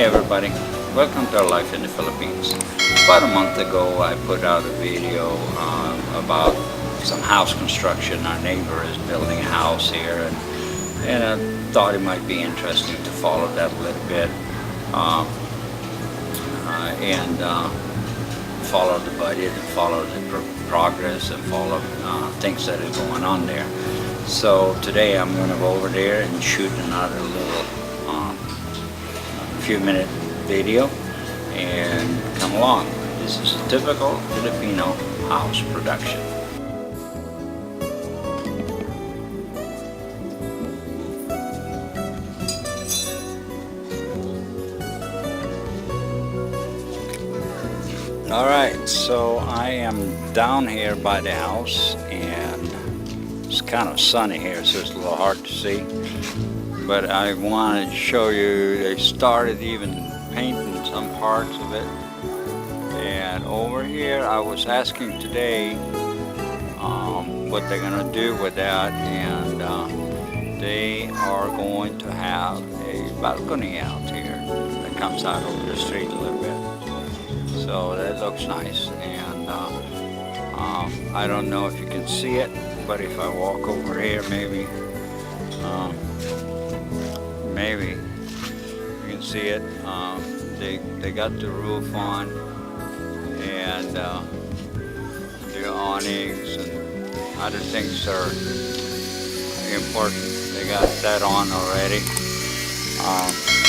Hi everybody, welcome to our life in the Philippines. About a month ago I put out a video about some house construction. Our neighbor is building a house here, and I thought it might be interesting to follow that a little bit and follow the budget and follow the progress and follow things that are going on there. So today I'm going to go over there and shoot another little few-minute video and come along. This is a typical Filipino house production. Alright, so I am down here by the house, and it's kind of sunny here, so it's a little hard to see. But I wanted to show you, they started even painting some parts of it. And over here, I was asking today what they're going to do with that. And they are going to have a balcony out here that comes out over the street a little bit. So that looks nice. And I don't know if you can see it, but if I walk over here, maybe you can see it. They got the roof on, and the awnings and other things are important. They got that on already.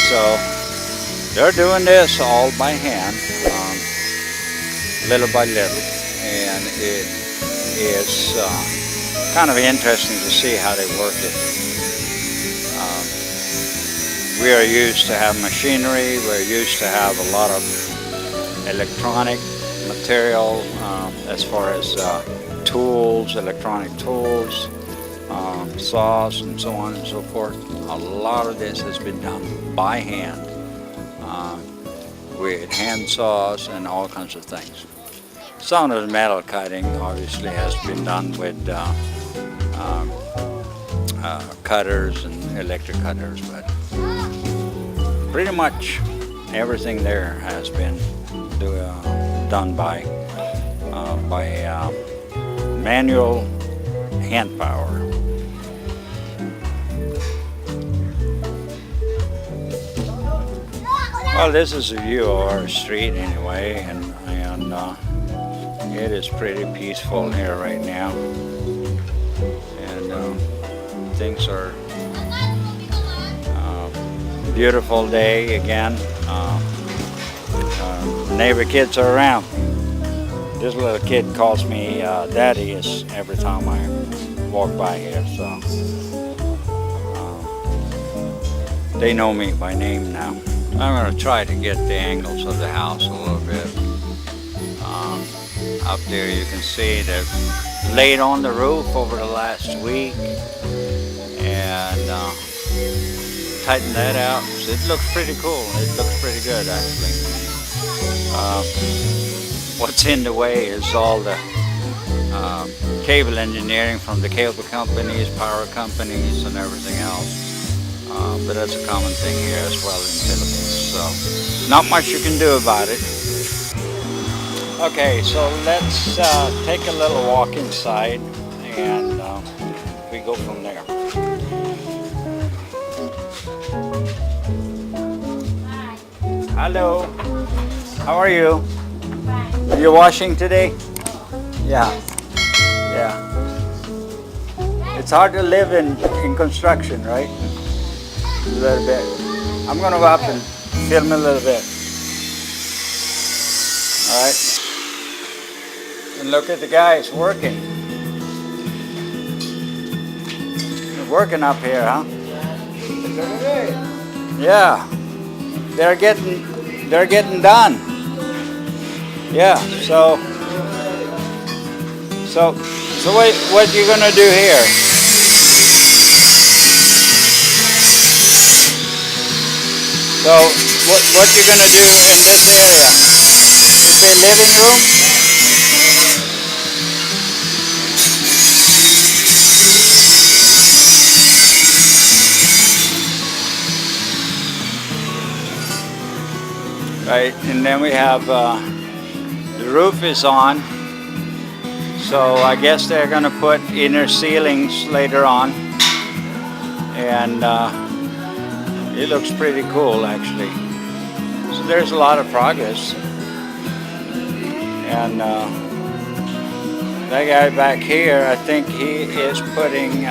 So they're doing this all by hand, little by little, and it is kind of interesting to see how they work it. We are used to have machinery, we're used to have a lot of electronic material as far as tools, electronic tools, saws and so on and so forth. A lot of this has been done by hand with hand saws and all kinds of things. Some of the metal cutting obviously has been done with cutters and electric cutters, but pretty much everything there has been done by manual hand power. Well, this is a view of our street anyway, and it is pretty peaceful here right now, and things are beautiful day again. Neighbor kids are around. This little kid calls me daddy every time I walk by here, so they know me by name now. I'm going to try to get the angles of the house a little bit. Up there you can see they've laid on the roof over the last week and tighten that out. So it looks pretty cool. It looks pretty good actually. What's in the way is all the cable engineering from the cable companies, power companies, and everything else. But that's a common thing here as well in the Philippines. So not much you can do about it. Okay, so let's take a little walk inside, and we go from there. Hello. How are you? Are you washing today? Yeah. Yeah. It's hard to live in construction, right? A little bit. I'm going to go up and film a little bit. All right. And look at the guys working. They're working up here, huh? Yeah. They're getting done. Yeah. So what you gonna do here? So what you gonna do in this area? Is there a living room? right, and then we have the roof is on, so I guess they're going to put inner ceilings later on, and it looks pretty cool actually. So there's a lot of progress, and that guy back here, I think he is putting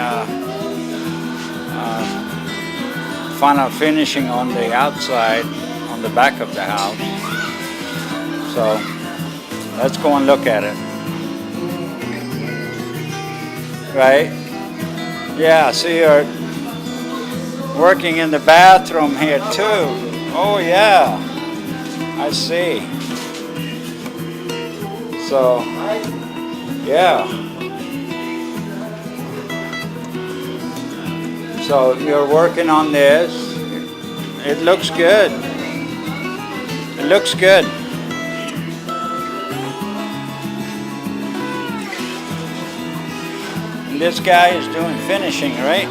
final finishing on the outside, on the back of the house. So let's go and look at it. Right? Yeah, so you're working in the bathroom here too. Oh yeah, I see. So, yeah. So you're working on this. It looks good. It looks good. And this guy is doing finishing, right?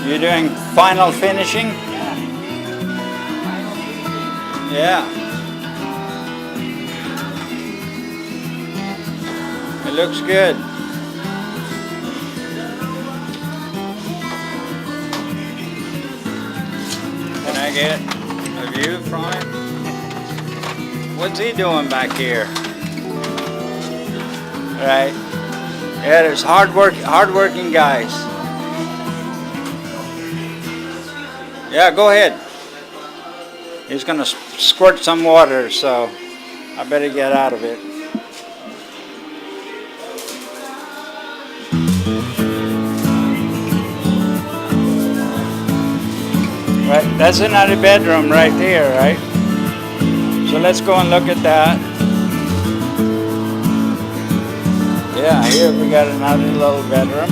You're doing final finishing? Yeah. It looks good. Can I get a view from him? What's he doing back here? Right. Yeah, there's hard-working guys. Yeah, go ahead. He's gonna squirt some water, so I better get out of it. Right, that's another bedroom right there, right? So let's go and look at that. Yeah, here we got another little bedroom.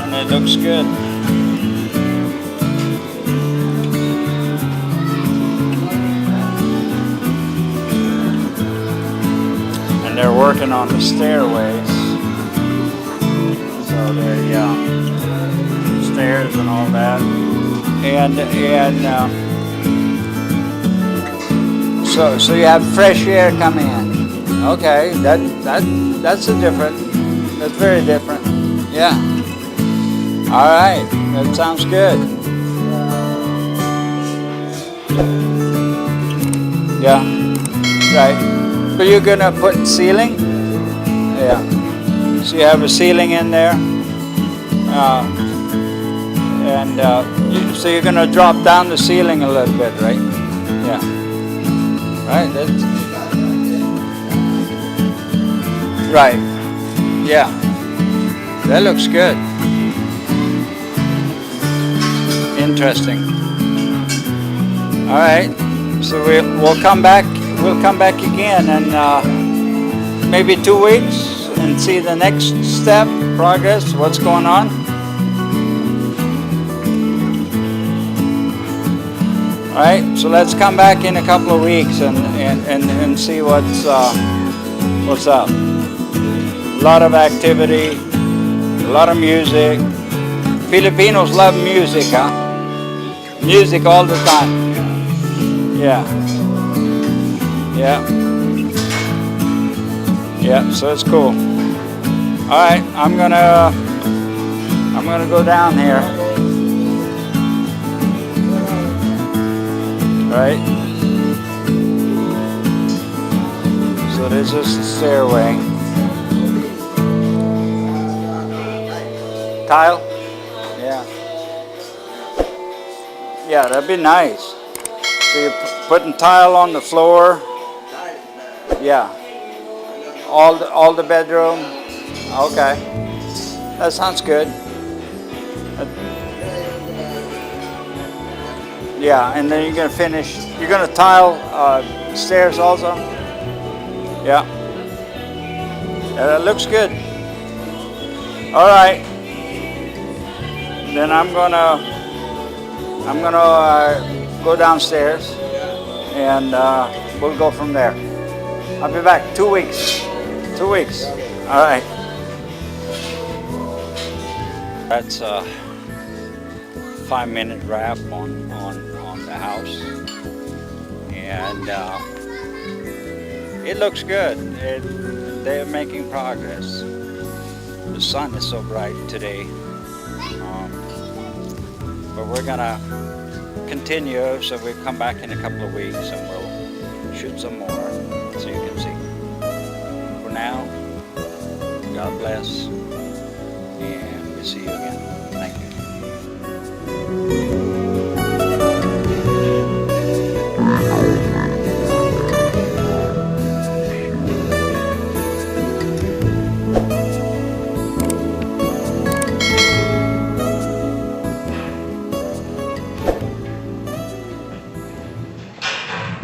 And it looks good. And they're working on the stairways. So there, yeah. Stairs and all that, and so you have fresh air coming in. Okay, that's a different. That's very different. Yeah. All right, that sounds good. Yeah. Right. So you're gonna put ceiling? Yeah. So you have a ceiling in there. So you're going to drop down the ceiling a little bit, right? Yeah. Right. Right. Yeah. That looks good. Interesting. All right. So we'll come back. We'll come back again in maybe 2 weeks and see the next step, progress, what's going on. All right, so let's come back in a couple of weeks and see what's up. A lot of activity, a lot of music. Filipinos love music, huh? Music all the time. Yeah. Yeah. Yeah, so it's cool. All right, I'm gonna go down here. Right? So this is the stairway. Tile? Yeah. Yeah, that'd be nice. So you're putting tile on the floor. Yeah. All the bedroom. Okay. That sounds good. Yeah, and then you're gonna finish. You're gonna tile stairs also. Yeah. Yeah, that looks good. All right. Then I'm gonna go downstairs, and we'll go from there. I'll be back 2 weeks. 2 weeks. All right. That's 5-minute wrap on the house, and it looks good. They're making progress. The sun is so bright today, but we're gonna continue, so we'll come back in a couple of weeks and we'll shoot some more so you can see. For now, God bless, and we'll see you again.